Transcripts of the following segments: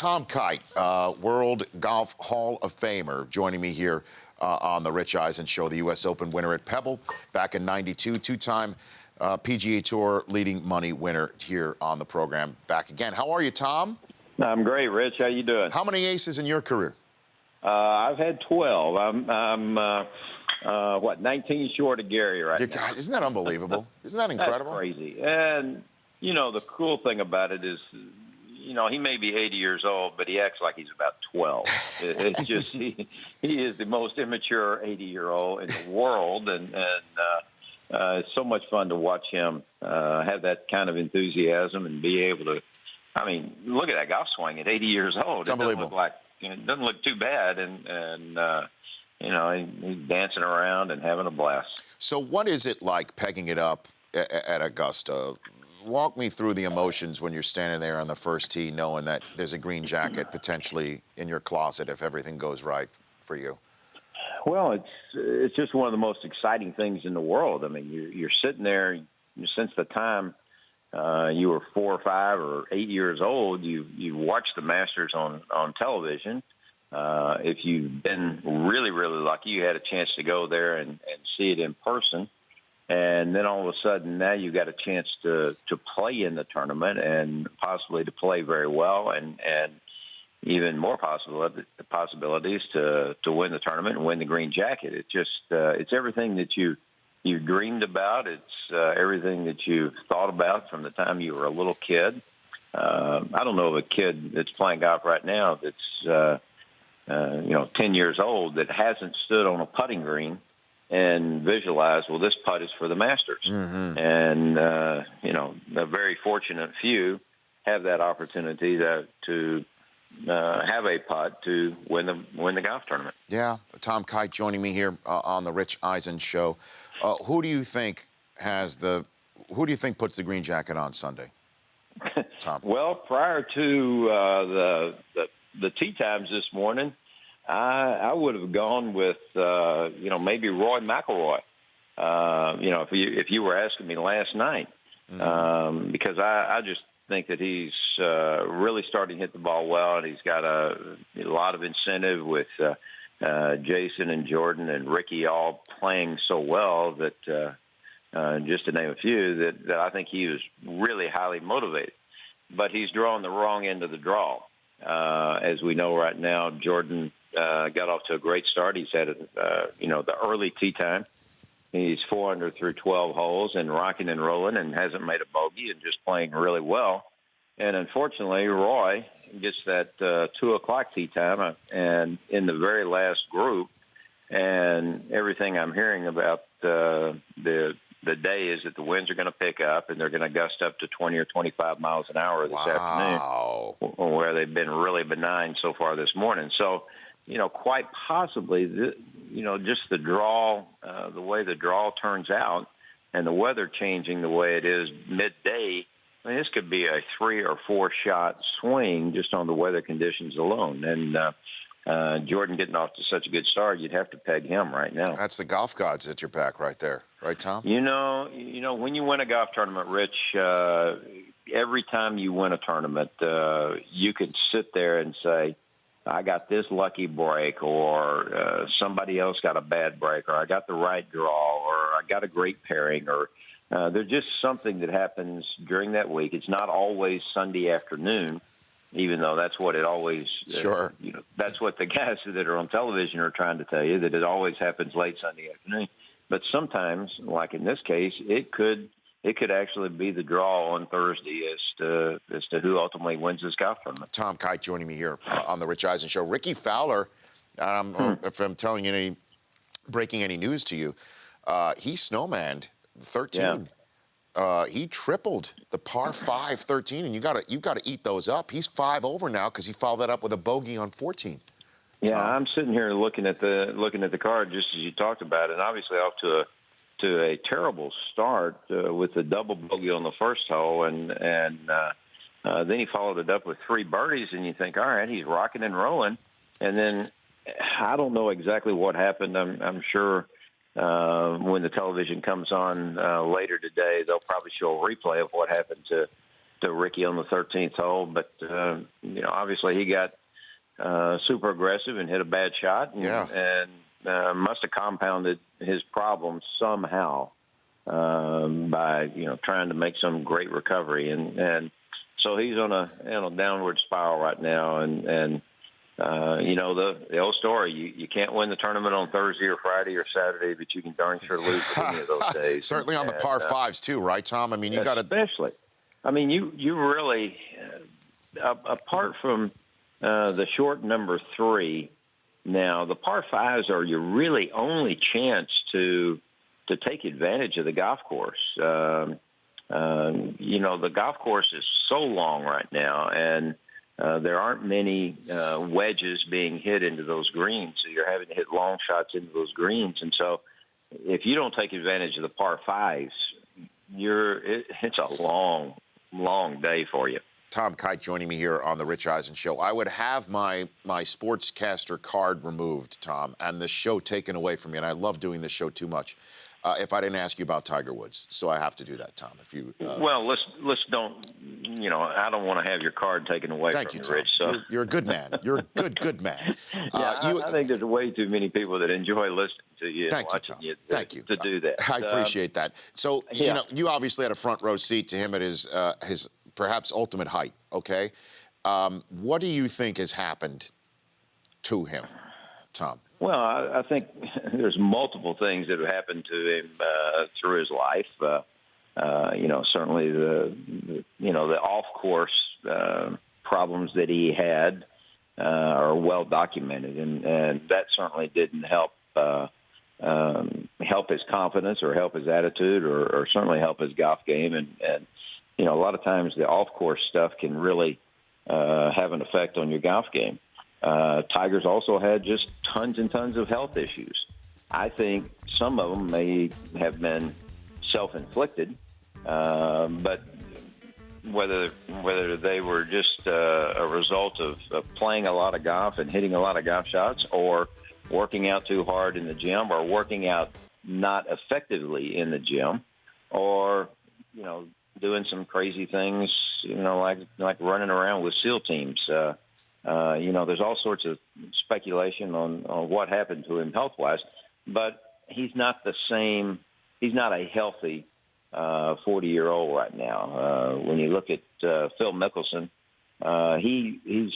Tom Kite, World Golf Hall of Famer, joining me here on the Rich Eisen Show, the U.S. Open winner at Pebble back in '92, two-time PGA Tour leading money winner here on the program. Back again. How are you, Tom? I'm great, Rich. How you doing? How many aces in your career? I've had 12. I'm 19 short of Gary right now. God, isn't that unbelievable? Isn't that incredible? That's crazy. And, the cool thing about it is, he may be 80 years old, but he acts like he's about 12. It's just he is the most immature 80-year-old in the world, and it's so much fun to watch him have that kind of enthusiasm and be able to. I mean, look at that golf swing at 80 years old. It's unbelievable. It doesn't look too bad, and he's dancing around and having a blast. So what is it like pegging it up at Augusta? Walk me through the emotions when you're standing there on the first tee knowing that there's a green jacket potentially in your closet if everything goes right for you. Well, it's just one of the most exciting things in the world. I mean, you're sitting there since the time you were 4 or 5 or 8 years old. You watched the Masters on television. If you've been really, really lucky, you had a chance to go there and see it in person. And then all of a sudden now you got a chance to play in the tournament and possibly to play very well and even more possibilities to win the tournament and win the green jacket. It's just it's everything that you dreamed about. It's everything that you've thought about from the time you were a little kid. I don't know of a kid that's playing golf right now that's 10 years old that hasn't stood on a putting green and visualized, well, this putt is for the Masters. Mm-hmm. And, the very fortunate few have that opportunity to have a putt to win the golf tournament. Yeah, Tom Kite joining me here on the Rich Eisen Show. Who do you think puts the green jacket on Sunday, Tom? Well, prior to the tee times this morning, I would have gone with maybe Roy McIlroy. If you were asking me last night, because I just think that he's really starting to hit the ball well, and he's got a lot of incentive with Jason and Jordan and Ricky all playing so well that just to name a few, that I think he was really highly motivated. But he's drawing the wrong end of the draw. As we know right now, Jordan got off to a great start. He's had the early tee time. He's 4 under through 12 holes and rocking and rolling and hasn't made a bogey and just playing really well. And unfortunately, Roy gets that 2 o'clock tee time and in the very last group. And everything I'm hearing about the day is that the winds are going to pick up and they're going to gust up to 20 or 25 miles an hour this afternoon, where they've been really benign so far this morning. So, quite possibly, just the draw, the way the draw turns out and the weather changing the way it is midday, I mean, this could be a 3 or 4 shot swing just on the weather conditions alone. And Jordan getting off to such a good start, you'd have to peg him right now. That's the golf gods at your back right there. Right, Tom? When you win a golf tournament, Rich, every time you win a tournament, you can sit there and say, I got this lucky break, or somebody else got a bad break, or I got the right draw, or I got a great pairing, or there's just something that happens during that week. It's not always Sunday afternoon, even though that's what it always. Sure. That's what the guys that are on television are trying to tell you, that it always happens late Sunday afternoon. But sometimes, like in this case, it could actually be the draw on Thursday as to who ultimately wins this golf tournament. Tom Kite joining me here on the Rich Eisen Show. Ricky Fowler, if I'm telling you breaking any news to you, he snowmanned 13. Yeah. He tripled the par 5 13, and you got to eat those up. He's 5 over now because he followed that up with a bogey on 14. Yeah, I'm sitting here looking at the card just as you talked about it, and obviously off to a terrible start with the double bogey on the first hole, and then he followed it up with 3 birdies, and you think, all right, he's rocking and rolling, and then I don't know exactly what happened. I'm sure when the television comes on later today, they'll probably show a replay of what happened to Ricky on the 13th hole. But obviously he got super aggressive and hit a bad shot, and must have compounded his problems somehow by trying to make some great recovery, and so he's on a downward spiral right now, and the old story, you can't win the tournament on Thursday or Friday or Saturday, but you can darn sure lose at any of those days. Certainly on the par fives too, right, Tom? I mean, you got to especially. I mean, you really apart from the short number 3. Now, the par fives are your really only chance to take advantage of the golf course. The golf course is so long right now, and there aren't many wedges being hit into those greens, so you're having to hit long shots into those greens. And so if you don't take advantage of the par fives, it's a long, long day for you. Tom Kite joining me here on the Rich Eisen Show. I would have my sportscaster card removed, Tom, and the show taken away from me, and I love doing this show too much, if I didn't ask you about Tiger Woods. So I have to do that, Tom. If you well, let's don't. I don't want to have your card taken away from you, Tom. Rich. So you're a good man. You're a good man. I think there's way too many people that enjoy listening to you and watching you. Thank you to do that. I appreciate that. So you obviously had a front row seat to him at his perhaps ultimate height. Okay, what do you think has happened to him, Tom? Well, I think there's multiple things that have happened to him through his life. Certainly the off-course problems that he had are well documented, and that certainly didn't help his confidence or help his attitude or certainly help his golf game. And a lot of times the off-course stuff can really have an effect on your golf game. Tiger's also had just tons and tons of health issues. I think some of them may have been self-inflicted, but whether they were just a result of playing a lot of golf and hitting a lot of golf shots, or working out too hard in the gym, or working out not effectively in the gym, or doing some crazy things, like running around with SEAL teams. There's all sorts of speculation on what happened to him health-wise, but he's not the same. He's not a healthy 40-year-old right now. When you look at Phil Mickelson, he's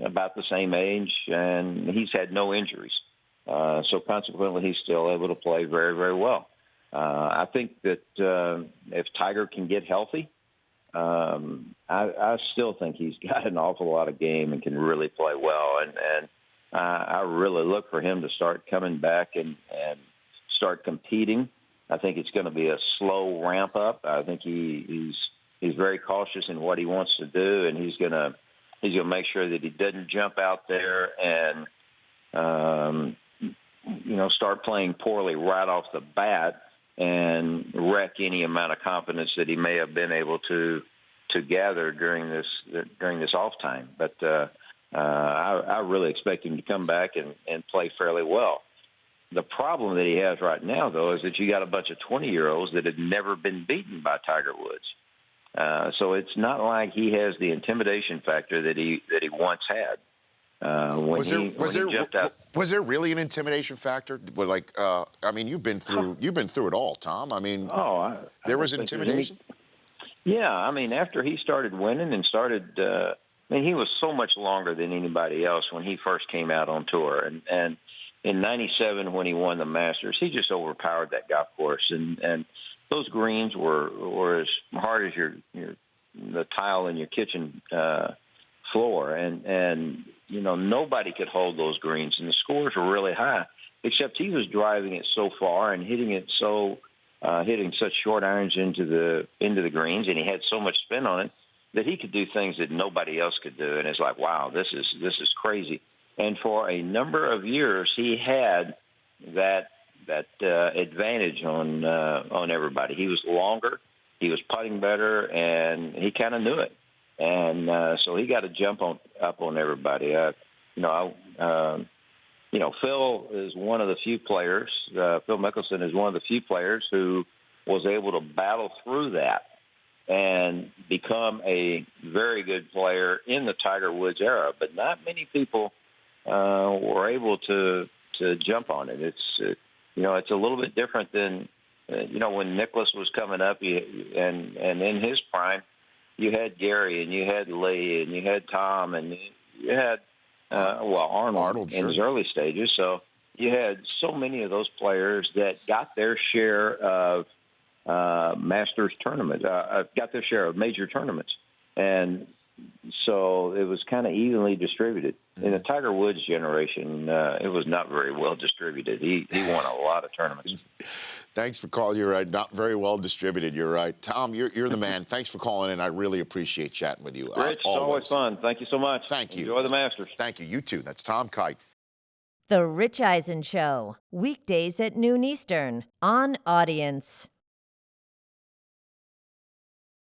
about the same age, and he's had no injuries. So consequently, he's still able to play very, very well. I think that if Tiger can get healthy, I still think he's got an awful lot of game and can really play well. And I really look for him to start coming back and start competing. I think it's going to be a slow ramp up. I think he's very cautious in what he wants to do, and he's going to make sure that he doesn't jump out there and start playing poorly right off the bat and wreck any amount of confidence that he may have been able to gather during this off time. But I really expect him to come back and play fairly well. The problem that he has right now, though, is that you got a bunch of 20-year-olds that have never been beaten by Tiger Woods. So it's not like he has the intimidation factor that he once had. Was there really an intimidation factor? You've been through it all, Tom. I mean, there was intimidation. Yeah, after he started winning and he was so much longer than anybody else when he first came out on tour, and in '97 when he won the Masters, he just overpowered that golf course, and those greens were as hard as the tile in your kitchen floor, and nobody could hold those greens, and the scores were really high, except he was driving it so far and hitting such short irons into the greens, and he had so much spin on it that he could do things that nobody else could do. And it's like, wow, this is crazy. And for a number of years, he had that advantage on everybody. He was longer, he was putting better, and he kind of knew it. And so he got to jump up on everybody. Phil is one of the few players. Phil Mickelson is one of the few players who was able to battle through that and become a very good player in the Tiger Woods era. But not many people were able to jump on it. It's a little bit different than when Nicklaus was coming up, and in his prime, you had Gary and you had Lee and you had Tom and you had Arnold in sure. his early stages. So you had so many of those players that got their share of Masters tournaments, got their share of major tournaments, and so it was kind of evenly distributed. In the Tiger Woods generation, it was not very well distributed. He won a lot of tournaments. Thanks for calling. You're right. Not very well distributed. You're right. Tom, you're the man. Thanks for calling in. I really appreciate chatting with you. Rich, it's always fun. Thank you so much. Thank you. Enjoy the Masters. Thank you. You too. That's Tom Kite. The Rich Eisen Show, weekdays at noon Eastern on Audience.